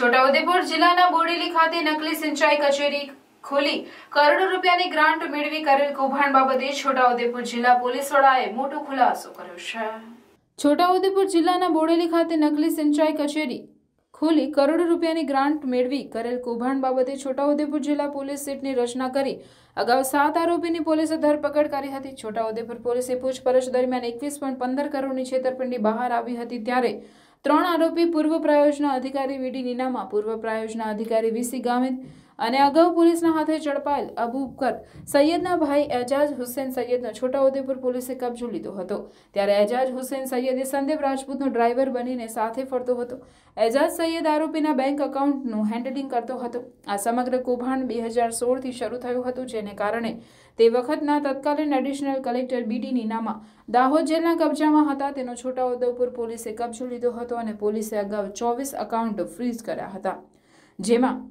છોટાઉદેપુર જિલ્લાના બોડેલી ખાતે નકલી સિંચાઈ કચેરી ખોલી કરોડો રૂપિયાની ગ્રાન્ટ મેળવી કરેલ કૌભાંડ બાબતે છોટાઉદેપુર જિલ્લા પોલીસ વડાએ મોટો ખુલાસો કર્યો છે। છોટાઉદેપુર જિલ્લાના બોડેલી ખાતે નકલી સિંચાઈ કચેરી ખોલી કરોડો રૂપિયાની ગ્રાન્ટ મેળવી કરેલ કૌભાંડ બાબતે છોટાઉદેપુર જિલ્લા પોલીસ સીટની રચના કરી અગાઉ 7 આરોપીની પોલીસે ધરપકડ કરી હતી। છોટાઉદેપુર પોલીસે પૂછપરછ દરમિયાન 21.15 કરોડની છેતરપિંડી બહાર આવી હતી, ત્યારે 3 આરોપી પૂર્વ પ્રાયોજના અધિકારી વીડી નીનામા, પૂર્વ પ્રાયોજના અધિકારી વીસી ગામિત અને અગાઉ પોલીસના હાથે ઝડપાયેલ અબુબકર સૈયદના ભાઈ એજાજ હુસેન સૈયદનો છોટાઉદેપુર પોલીસે કબજો લીધો હતો। ત્યારે એજાજ હુસેન સૈયદે સંદીપ રાજપૂતનો ડ્રાઈવર બનીને સાથે ફરતો હતો। એજાજ સૈયદ આરોપીના બેંક એકાઉન્ટનું હેન્ડલિંગ કરતો હતો। આ સમગ્ર કૌભાંડ 2016થી શરૂ થયું હતું, જેને કારણે તે વખતના તત્કાલીન એડિશનલ કલેક્ટર બીડી નીનામા દાહોદ જેલના કબજામાં હતા। તેનો છોટાઉદેપુર પોલીસે કબજો લીધો હતો અને પોલીસે અગાઉ 24 એકાઉન્ટ ફ્રીઝ કર્યા હતા, જેમાં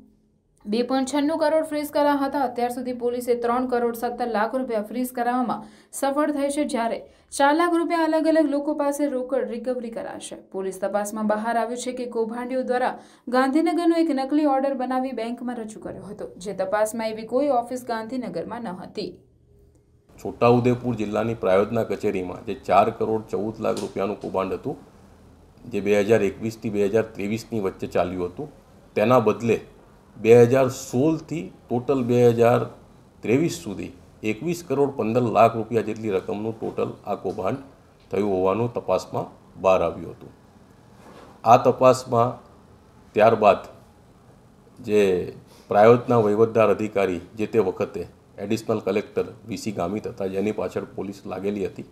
2.96 કરોડ ફ્રીઝ કર્યા હતા। અત્યાર સુધી પોલીસે 3 કરોડ 17 લાખ રૂપિયા ફ્રીઝ કરવામાં સફળ થઈ છે, જ્યારે 4 લાખ રૂપિયા અલગ અલગ લોકો પાસે રોકડ રિકવરી કરાશે। પોલીસ તપાસમાં બહાર આવ્યું છે કે કૌભાંડીઓ દ્વારા ગાંધીનગરનો એક નકલી ઓર્ડર બનાવી બેંકમાં રજૂ કર્યો હતો, જે તપાસમાં એવી કોઈ ઓફિસ ગાંધીનગરમાં ન હતી। છોટાઉદેપુર જિલ્લાની પ્રાયોજના કચેરીમાં જે 4 કરોડ 14 લાખ રૂપિયાનું કૌભાંડ હતું, જે 2021થી 2023ની વચ્ચે ચાલ્યું હતું, તેના બદલે 2016થી ટોટલ 2023 સુધી 21 કરોડ 15 લાખ રૂપિયા જેટલી રકમનું ટોટલ આ કૌભાંડ થયું હોવાનું તપાસમાં બહાર આવ્યું હતું। આ તપાસમાં ત્યારબાદ જે પ્રાયોજના વહીવટદાર અધિકારી જે તે વખતે એડિશનલ કલેક્ટર વીસી ગામિત હતા, જેની પાછળ પોલીસ લાગેલી હતી,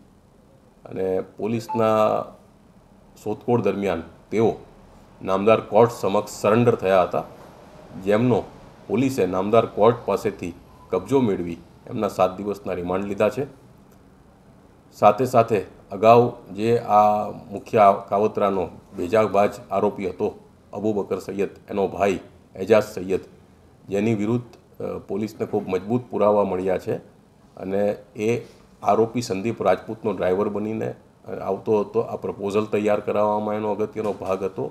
અને પોલીસના શોધખોળ દરમિયાન તેઓ નામદાર કોર્ટ સમક્ષ સરેન્ડર થયા હતા, જેમનો પોલીસે નામદાર કોર્ટ પાસેથી કબજો મેળવી એમના 7 દિવસના રિમાન્ડ લીધા છે। સાથે સાથે અગાઉ જે આ મુખ્ય કાવતરાનો બેજાબાજ આરોપી હતો અબુબકર સૈયદ, એનો ભાઈ એજાજ સૈયદ, જેની વિરુદ્ધ પોલીસને ખૂબ મજબૂત પુરાવા મળ્યા છે, અને એ આરોપી સંદીપ રાજપૂતનો ડ્રાઈવર બનીને આવતો હતો। આ પ્રપોઝલ તૈયાર કરાવવામાં એનો અગત્યનો ભાગ હતો,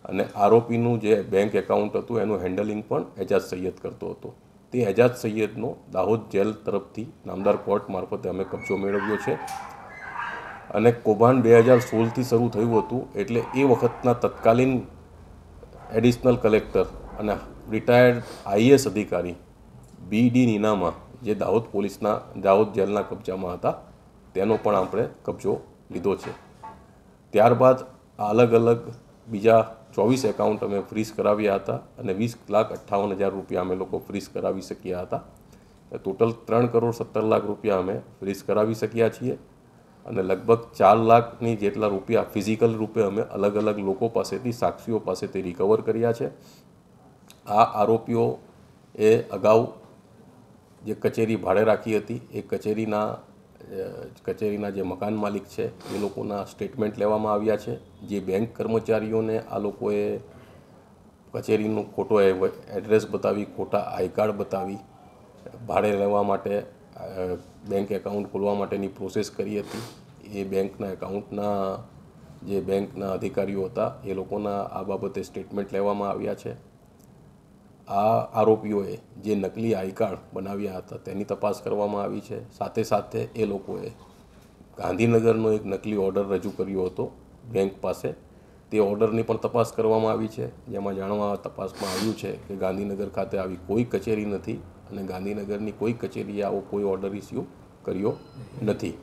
અને આરોપીનું જે બેંક એકાઉન્ટ હતું એનું હેન્ડલિંગ પણ એજાજ સૈયદ કરતો હતો। તે એજાજ સૈયદનો દાહોદ જેલ તરફથી નામદાર કોર્ટ મારફતે અમે કબજો મેળવ્યો છે, અને કૌભાંડ 2016થી શરૂ થયું હતું, એટલે એ વખતના તત્કાલીન એડિશનલ કલેક્ટર અને રિટાયર્ડ આઈએએસ અધિકારી બીડી નીનામા, જે દાહોદ જેલના કબજામાં હતા, તેનો પણ આપણે કબજો લીધો છે। ત્યારબાદ અલગ અલગ બીજા 24 એકાઉન્ટ અમે ફ્રીઝ કરાવ્યા હતા, અને 20,58,000 રૂપિયા અમે લોકો ફ્રીઝ કરાવી શક્યા હતા। ટોટલ 3 કરોડ 17 લાખ રૂપિયા અમે ફ્રીઝ કરાવી શક્યા છીએ, અને લગભગ 4 લાખની જેટલા રૂપિયા ફિઝિકલ રૂપે અમે અલગ અલગ લોકો પાસેથી, સાક્ષીઓ પાસેથી રિકવર કર્યા છે। આ આરોપીઓ એ અગાઉ જે કચેરી ભાડે રાખી હતી, એ કચેરીના જે મકાન માલિક છે એ લોકોના સ્ટેટમેન્ટ લેવામાં આવ્યા છે। જે બેંક કર્મચારીઓને આ લોકોએ કચેરીનું ખોટો એડ્રેસ બતાવી, ખોટા આઈ કાર્ડ બતાવી ભાડે લેવા માટે બેંક એકાઉન્ટ ખોલવા માટેની પ્રોસેસ કરી હતી, એ બેંકના એકાઉન્ટના જે બેંકના અધિકારીઓ હતા એ લોકોના આ બાબતે સ્ટેટમેન્ટ લેવામાં આવ્યા છે। આ આરોપીઓએ જે નકલી આઈ કાર્ડ બનાવ્યા હતા તેની તપાસ કરવામાં આવી છે। સાથે સાથે એ લોકોએ ગાંધીનગરનો એક નકલી ઓર્ડર રજૂ કર્યો હતો બેંક પાસે, તે ઓર્ડરની પણ તપાસ કરવામાં આવી છે, જેમાં તપાસમાં આવ્યું છે કે ગાંધીનગર ખાતે આવી કોઈ કચેરી નથી, અને ગાંધીનગરની કોઈ કચેરીએ આવો કોઈ ઓર્ડર ઇસ્યુ કર્યો નથી।